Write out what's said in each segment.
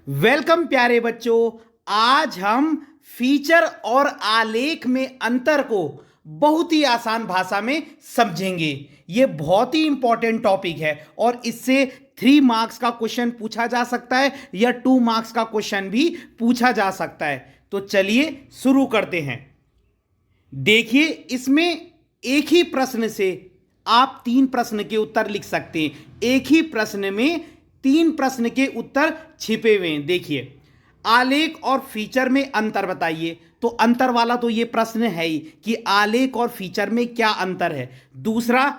Welcome प्यारे बच्चों। आज हम फीचर और आलेख में अंतर को बहुत ही आसान भाषा में समझेंगे। ये बहुत ही इंपॉर्टेंट टॉपिक है और इससे 3 मार्क्स का क्वेश्चन पूछा जा सकता है या 2 मार्क्स का क्वेश्चन भी पूछा जा सकता है। तो चलिए शुरू करते हैं। देखिए, इसमें एक ही प्रश्न से आप 3 प्रश्न के उत्तर लिख सकते हैं। एक ही प्रश्न में 3 प्रश्न के उत्तर छिपे हुए हैं। देखिए, आलेख और फीचर में अंतर बताइए। तो अंतर वाला तो ये प्रश्न है ही कि आलेख और फीचर में क्या अंतर है। दूसरा,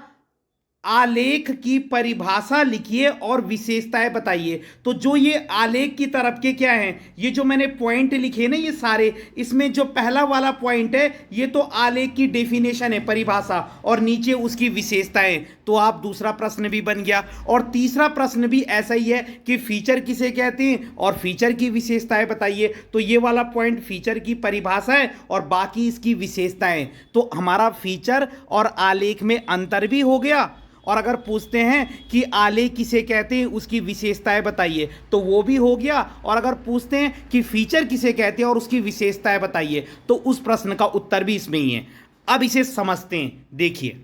आलेख की परिभाषा लिखिए और विशेषताएं बताइए। तो जो ये आलेख की तरफ के क्या हैं, ये जो मैंने पॉइंट लिखे ना ये सारे, इसमें जो पहला वाला पॉइंट है ये तो आलेख की डेफिनेशन है, परिभाषा, और नीचे उसकी विशेषताएं। तो आप दूसरा प्रश्न भी बन गया। और तीसरा प्रश्न भी ऐसा ही है कि फीचर किसे कहते हैं और फीचर की विशेषताएं बताइए। तो ये वाला पॉइंट फीचर की परिभाषा है और बाकी इसकी विशेषताएं। तो हमारा फीचर और आलेख में अंतर भी हो गया। और अगर पूछते हैं कि आलेख किसे कहते हैं उसकी विशेषताएं बताइए तो वो भी हो गया। और अगर पूछते हैं कि फीचर किसे कहते हैं और उसकी विशेषताएं बताइए तो उस प्रश्न का उत्तर भी इसमें ही है। अब इसे समझते हैं। देखिए,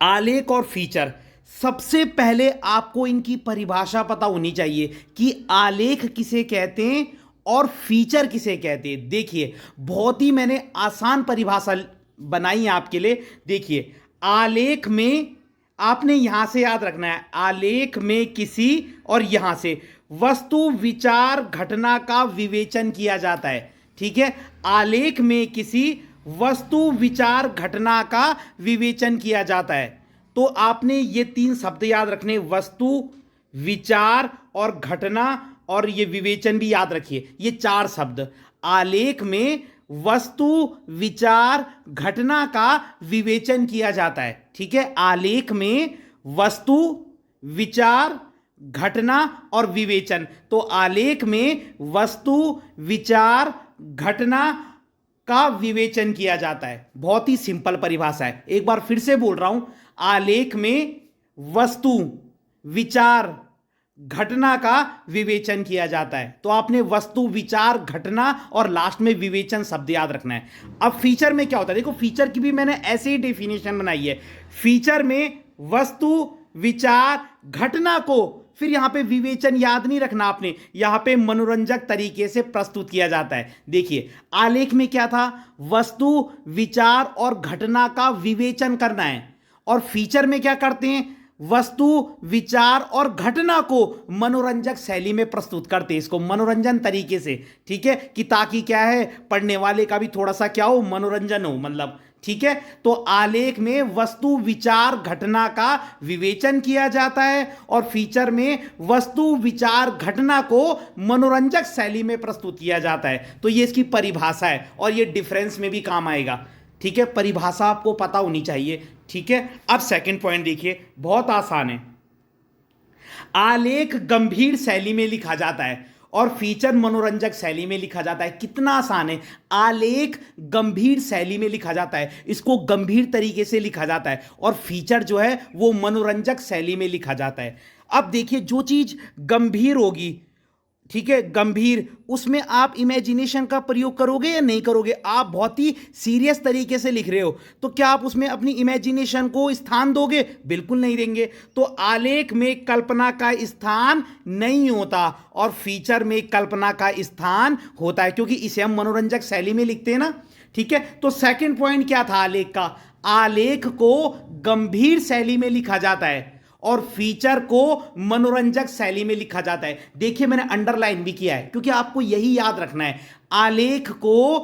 आलेख और फीचर, सबसे पहले आपको इनकी परिभाषा पता होनी चाहिए कि आलेख किसे कहते हैं और फीचर किसे कहते हैं। देखिए, बहुत ही मैंने आसान परिभाषा बनाई आपके लिए। देखिए, आलेख में आपने यहां से याद रखना है, आलेख में किसी, और यहां से वस्तु विचार घटना का विवेचन किया जाता है। ठीक है, आलेख में किसी वस्तु विचार घटना का विवेचन किया जाता है। तो आपने ये 3 शब्द याद रखने, वस्तु, विचार और घटना, और ये विवेचन भी याद रखिए। ये 4 शब्द, आलेख में वस्तु विचार घटना का विवेचन किया जाता है। ठीक है, आलेख में वस्तु विचार घटना और विवेचन। तो आलेख में वस्तु विचार घटना का विवेचन किया जाता है। बहुत ही सिंपल परिभाषा है। एक बार फिर से बोल रहा हूं, आलेख में वस्तु विचार घटना का विवेचन किया जाता है। तो आपने वस्तु विचार घटना और लास्ट में विवेचन शब्द याद रखना है। अब फीचर में क्या होता है, देखो फीचर की भी मैंने ऐसे ही डेफिनेशन बनाई है। फीचर में वस्तु विचार घटना को, फिर यहां पे विवेचन याद नहीं रखना आपने, यहां पे मनोरंजक तरीके से प्रस्तुत किया जाता है। देखिए, आलेख में क्या था, वस्तु विचार और घटना का विवेचन करना है, और फीचर में क्या करते हैं, वस्तु विचार और घटना को मनोरंजक शैली में प्रस्तुत करते हैं, इसको मनोरंजन तरीके से। ठीक है, कि ताकि क्या है, पढ़ने वाले का भी थोड़ा सा क्या हो, मनोरंजन हो, मतलब। ठीक है, तो आलेख में वस्तु विचार घटना का विवेचन किया जाता है और फीचर में वस्तु विचार घटना को मनोरंजक शैली में प्रस्तुत किया जाता है। तो ये इसकी परिभाषा है और ये डिफरेंस में भी काम आएगा। ठीक है, परिभाषा आपको पता होनी चाहिए। ठीक है, अब सेकंड पॉइंट देखिए, बहुत आसान है। आलेख गंभीर शैली में लिखा जाता है और फीचर मनोरंजक शैली में लिखा जाता है। कितना आसान है, आलेख गंभीर शैली में लिखा जाता है, इसको गंभीर तरीके से लिखा जाता है, और फीचर जो है वो मनोरंजक शैली में लिखा जाता है। अब देखिए, जो चीज गंभीर होगी, ठीक है, गंभीर, उसमें आप इमेजिनेशन का प्रयोग करोगे या नहीं करोगे। आप बहुत ही सीरियस तरीके से लिख रहे हो तो क्या आप उसमें अपनी इमेजिनेशन को स्थान दोगे, बिल्कुल नहीं देंगे। तो आलेख में कल्पना का स्थान नहीं होता और फीचर में कल्पना का स्थान होता है, क्योंकि इसे हम मनोरंजक शैली में लिखते हैं ना। ठीक है, तो सेकंड पॉइंट क्या था आलेख का, आलेख को गंभीर शैली में लिखा जाता है और फीचर को मनोरंजक शैली में लिखा जाता है। देखिए, मैंने अंडरलाइन भी किया है क्योंकि आपको यही याद रखना है। आलेख को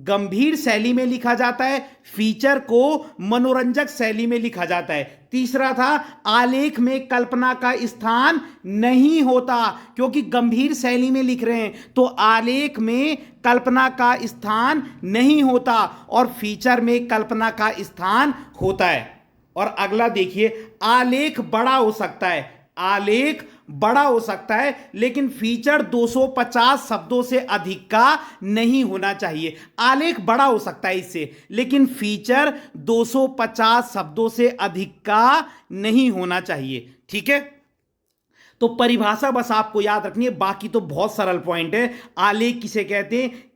गंभीर शैली में लिखा जाता है, फीचर को मनोरंजक शैली में लिखा जाता है। तीसरा था, आलेख में कल्पना का स्थान नहीं होता, क्योंकि गंभीर शैली में लिख रहे हैं तो आलेख में कल्पना का स्थान नहीं होता और फीचर में कल्पना का स्थान होता है। और अगला देखिए, आलेख बड़ा हो सकता है, आलेख बड़ा हो सकता है लेकिन फीचर 250 शब्दों से अधिक का नहीं होना चाहिए। आलेख बड़ा हो सकता है इससे, लेकिन फीचर 250 शब्दों से अधिक का नहीं होना चाहिए। ठीक है, तो परिभाषा बस आपको याद रखनी है, बाकी तो बहुत सरल पॉइंट है। आलेख किसे कहते हैं?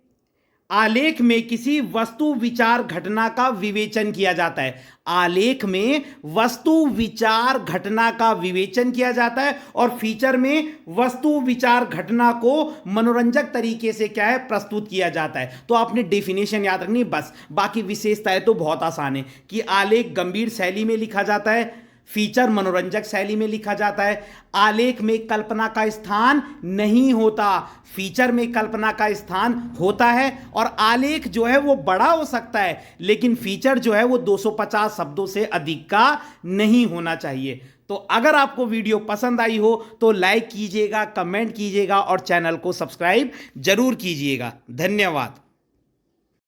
आलेख में किसी वस्तु विचार घटना का विवेचन किया जाता है। आलेख में वस्तु विचार घटना का विवेचन किया जाता है और फीचर में वस्तु विचार घटना को मनोरंजक तरीके से क्या है, प्रस्तुत किया जाता है। तो आपने डेफिनेशन याद रखनी, बस बाकी विशेषताएं तो बहुत आसान है कि आलेख गंभीर शैली में लिखा जाता है, फीचर मनोरंजक शैली में लिखा जाता है, आलेख में कल्पना का स्थान नहीं होता, फीचर में कल्पना का स्थान होता है, और आलेख जो है वो बड़ा हो सकता है लेकिन फीचर जो है वो 250 शब्दों से अधिक का नहीं होना चाहिए। तो अगर आपको वीडियो पसंद आई हो तो लाइक कीजिएगा, कमेंट कीजिएगा और चैनल को सब्सक्राइब जरूर कीजिएगा। धन्यवाद।